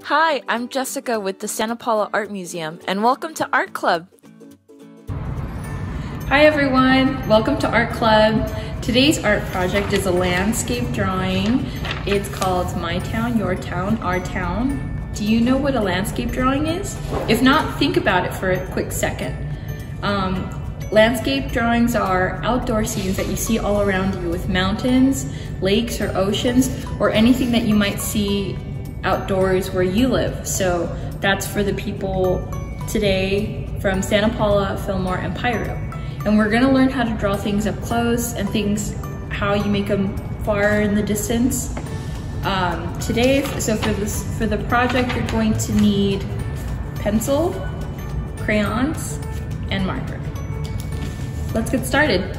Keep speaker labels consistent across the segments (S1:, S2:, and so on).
S1: Hi, I'm Jessica with the Santa Paula Art Museum, and welcome to Art Club.
S2: Hi everyone, welcome to Art Club. Today's art project is a landscape drawing. It's called My Town, Your Town, Our Town. Do you know what a landscape drawing is? If not, think about it for a quick second. Landscape drawings are outdoor scenes that you see all around you with mountains, lakes, or oceans, or anything that you might see outdoors where you live. So that's for the people today from Santa Paula, Fillmore, and Pyro. And we're gonna learn how to draw things up close and things, how you make them far in the distance. Today, so for the project, you're going to need pencil, crayons, and marker. Let's get started.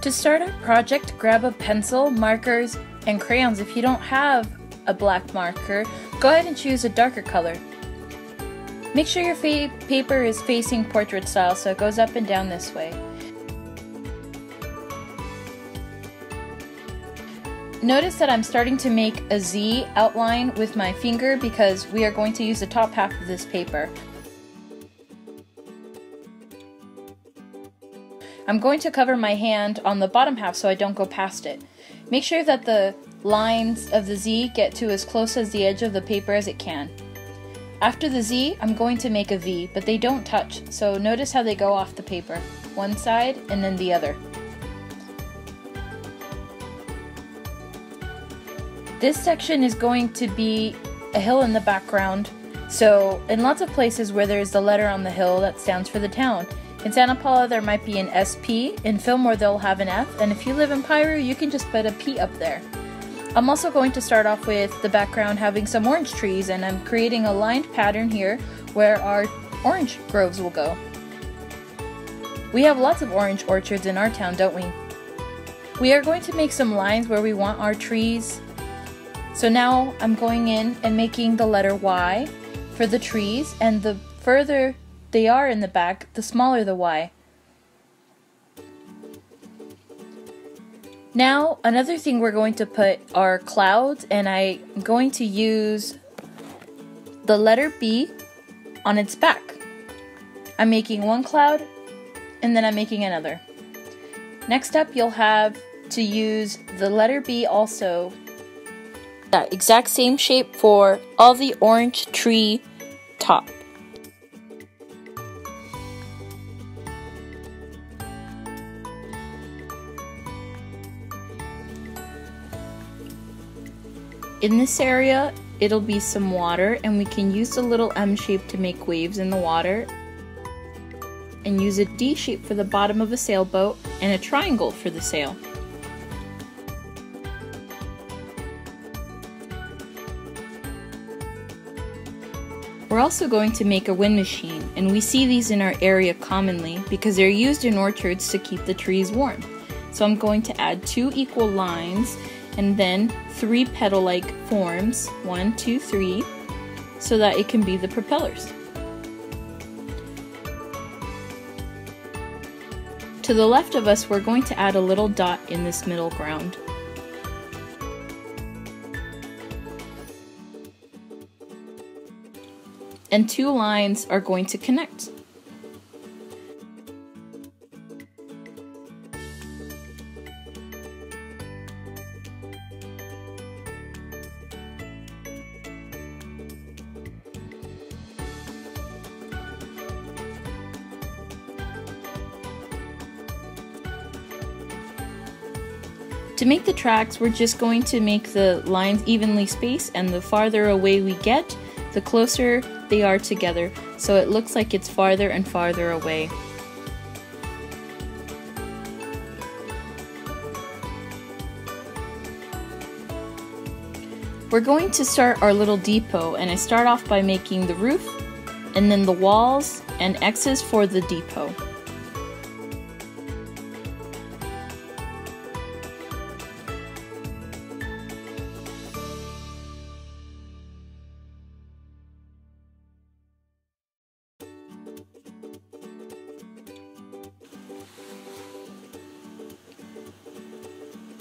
S1: To start our project, grab a pencil, markers, and crayons. If you don't have a black marker, go ahead and choose a darker color. Make sure your paper is facing portrait style so it goes up and down this way. Notice that I'm starting to make a Z outline with my finger because we are going to use the top half of this paper. I'm going to cover my hand on the bottom half so I don't go past it. Make sure that the lines of the Z get to as close as the edge of the paper as it can. After the Z, I'm going to make a V, but they don't touch, so notice how they go off the paper. One side and then the other. This section is going to be a hill in the background, so in lots of places where there's the letter on the hill, that stands for the town. In Santa Paula, there might be an SP. In Fillmore, they'll have an F. And if you live in Pyro, you can just put a P up there. I'm also going to start off with the background having some orange trees, and I'm creating a lined pattern here where our orange groves will go. We have lots of orange orchards in our town, don't we? We are going to make some lines where we want our trees. So now I'm going in and making the letter Y for the trees, and the further they are in the back, the smaller the Y. Now, another thing we're going to put are clouds, and I'm going to use the letter B on its back. I'm making one cloud, and then I'm making another. Next up, you'll have to use the letter B also. That exact same shape for all the orange tree top. In this area, it'll be some water, and we can use the little M shape to make waves in the water, and use a D shape for the bottom of a sailboat, and a triangle for the sail. We're also going to make a wind machine, and we see these in our area commonly because they're used in orchards to keep the trees warm. So I'm going to add 2 equal lines and then 3 petal-like forms, 1, 2, 3, so that it can be the propellers. To the left of us, we're going to add a little dot in this middle ground. And 2 lines are going to connect. To make the tracks, we're just going to make the lines evenly spaced, and the farther away we get, the closer they are together, so it looks like it's farther and farther away. We're going to start our little depot, and I start off by making the roof, and then the walls and X's for the depot.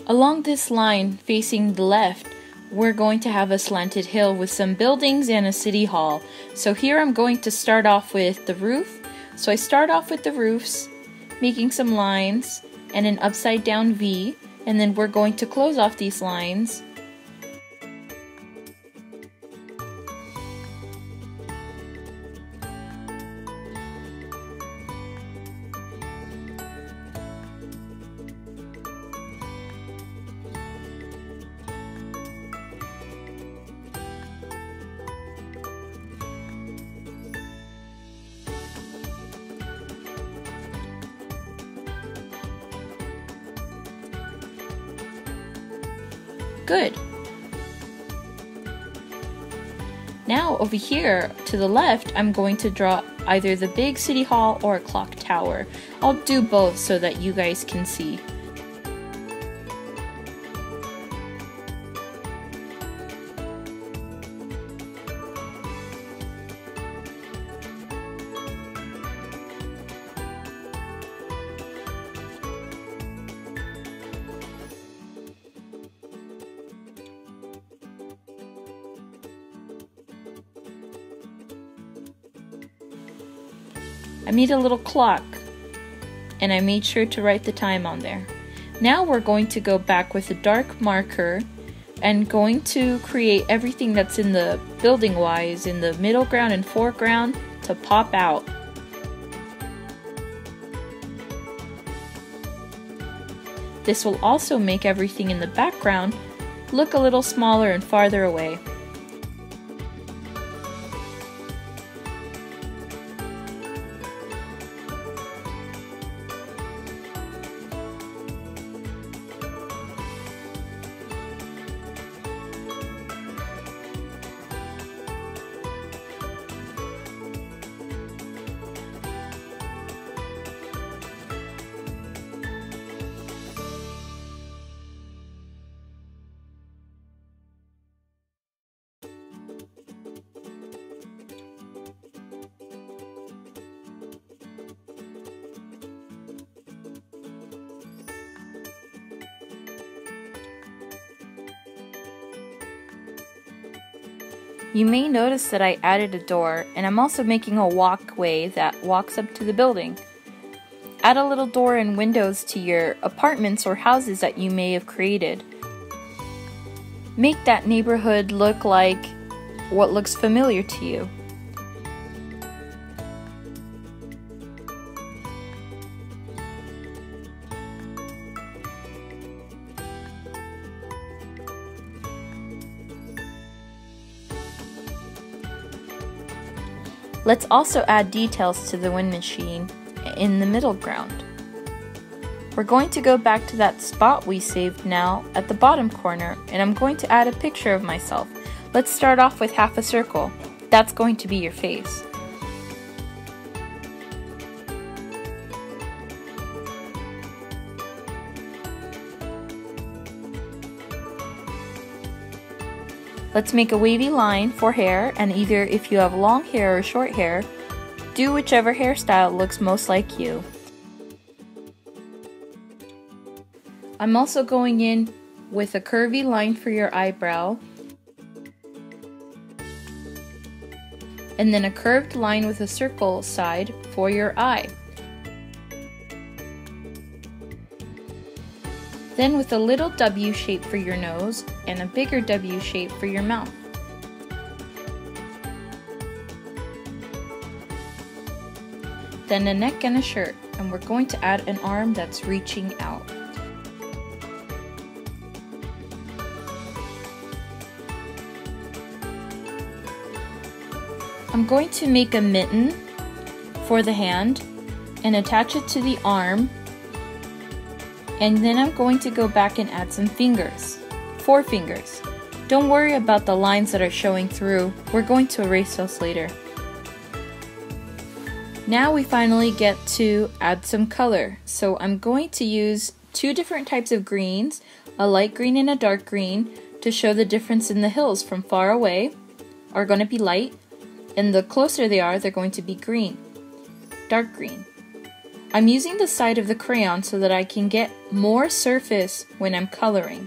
S1: Along this line facing the left, we're going to have a slanted hill with some buildings and a city hall. So here I'm going to start off with the roof. So I start off with the roofs, making some lines and an upside down V, and then we're going to close off these lines. Good. Now over here to the left, I'm going to draw either the big city hall or a clock tower. I'll do both so that you guys can see. I made a little clock and I made sure to write the time on there. Now we're going to go back with a dark marker and going to create everything that's in the building wise in the middle ground and foreground to pop out. This will also make everything in the background look a little smaller and farther away. You may notice that I added a door, and I'm also making a walkway that walks up to the building. Add a little door and windows to your apartments or houses that you may have created. Make that neighborhood look like what looks familiar to you. Let's also add details to the wind machine in the middle ground. We're going to go back to that spot we saved now at the bottom corner, and I'm going to add a picture of myself. Let's start off with half a circle. That's going to be your face. Let's make a wavy line for hair, and either if you have long hair or short hair, do whichever hairstyle looks most like you. I'm also going in with a curvy line for your eyebrow, and then a curved line with a circle side for your eye. Then with a little W shape for your nose and a bigger W shape for your mouth. Then a neck and a shirt, and we're going to add an arm that's reaching out. I'm going to make a mitten for the hand and attach it to the arm. And then I'm going to go back and add some fingers, 4 fingers. Don't worry about the lines that are showing through. We're going to erase those later. Now we finally get to add some color. So I'm going to use 2 different types of greens, a light green and a dark green, to show the difference in the hills. From far away are going to be light, and the closer they are, they're going to be green, dark green. I'm using the side of the crayon so that I can get more surface when I'm coloring.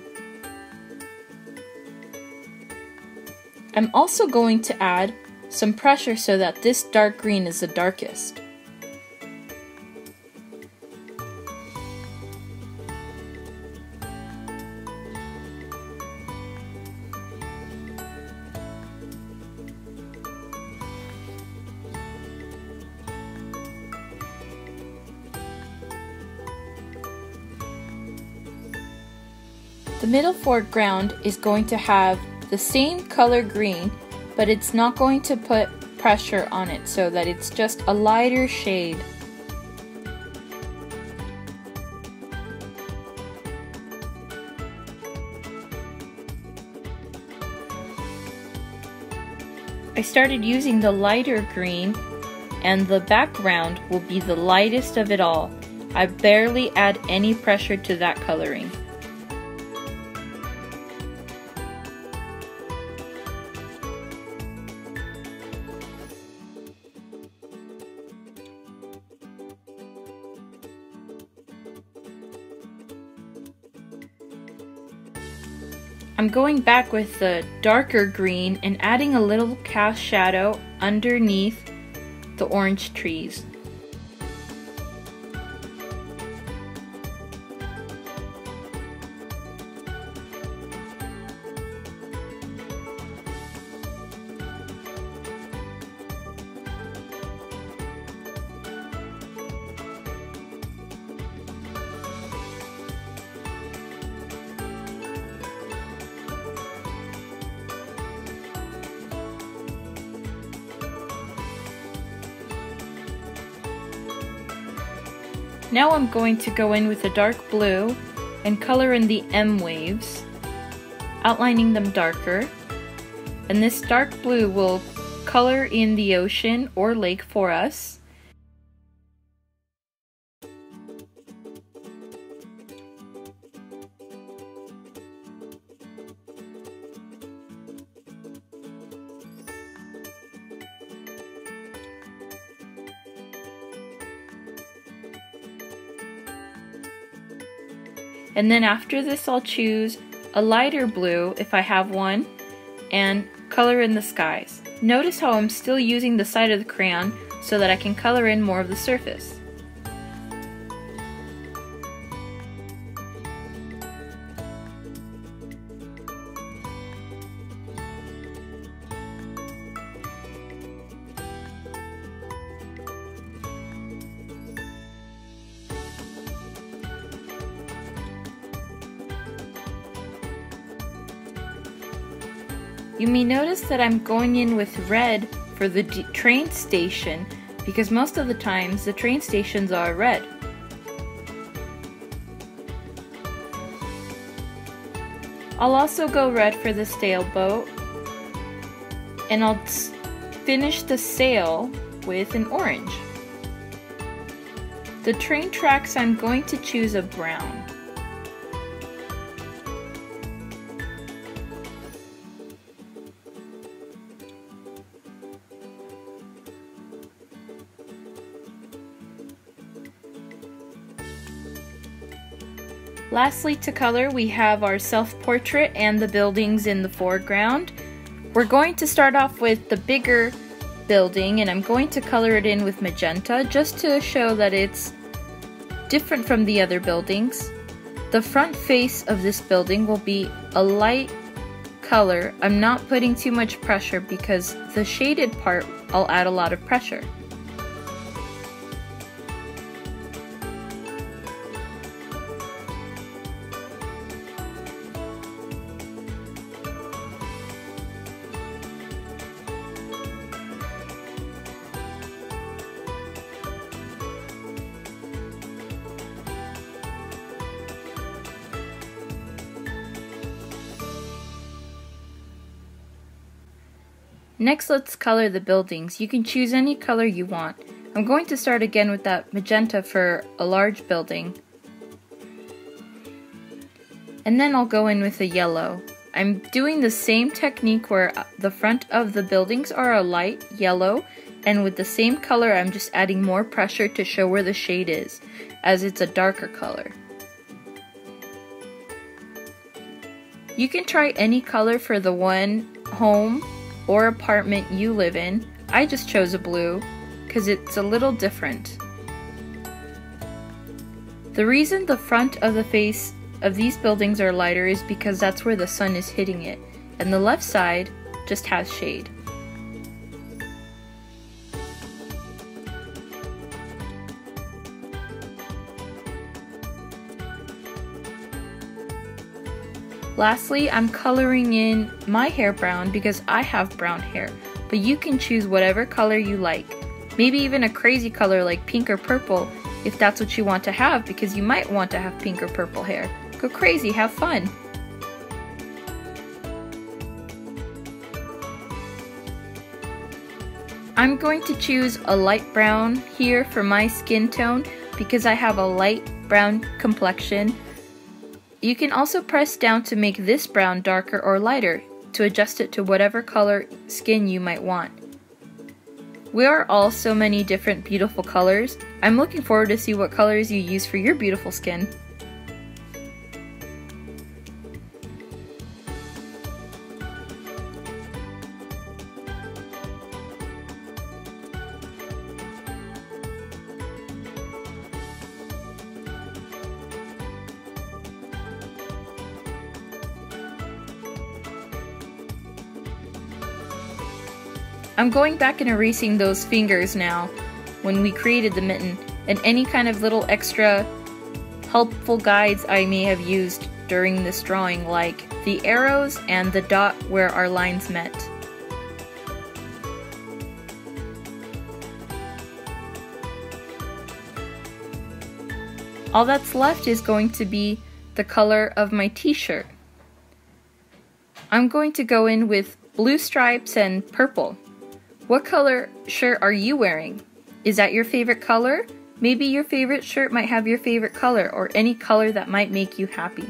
S1: I'm also going to add some pressure so that this dark green is the darkest. The middle foreground is going to have the same color green, but it's not going to put pressure on it so that it's just a lighter shade. I started using the lighter green, and the background will be the lightest of it all. I barely add any pressure to that coloring. I'm going back with the darker green and adding a little cast shadow underneath the orange trees. Now I'm going to go in with a dark blue and color in the M waves, outlining them darker. And this dark blue will color in the ocean or lake for us. And then after this I'll choose a lighter blue if I have one and color in the skies. Notice how I'm still using the side of the crayon so that I can color in more of the surface. You may notice that I'm going in with red for the train station because most of the times the train stations are red. I'll also go red for the sailboat, and I'll finish the sail with an orange. The train tracks, I'm going to choose a brown. Lastly, to color, we have our self-portrait and the buildings in the foreground. We're going to start off with the bigger building, and I'm going to color it in with magenta just to show that it's different from the other buildings. The front face of this building will be a light color. I'm not putting too much pressure because the shaded part I'll add a lot of pressure. Next, let's color the buildings. You can choose any color you want. I'm going to start again with that magenta for a large building. And then I'll go in with a yellow. I'm doing the same technique where the front of the buildings are a light yellow, and with the same color I'm just adding more pressure to show where the shade is, as it's a darker color. You can try any color for the one home or apartment you live in. I just chose a blue because it's a little different. The reason the front of the face of these buildings are lighter is because that's where the sun is hitting it, and the left side just has shade. Lastly, I'm coloring in my hair brown because I have brown hair, but you can choose whatever color you like. Maybe even a crazy color like pink or purple if that's what you want to have, because you might want to have pink or purple hair. Go crazy, have fun! I'm going to choose a light brown here for my skin tone because I have a light brown complexion. You can also press down to make this brown darker or lighter to adjust it to whatever color skin you might want. We are all so many different beautiful colors. I'm looking forward to see what colors you use for your beautiful skin. I'm going back and erasing those fingers now when we created the mitten, and any kind of little extra helpful guides I may have used during this drawing, like the arrows and the dot where our lines met. All that's left is going to be the color of my t-shirt. I'm going to go in with blue stripes and purple. What color shirt are you wearing? Is that your favorite color? Maybe your favorite shirt might have your favorite color, or any color that might make you happy.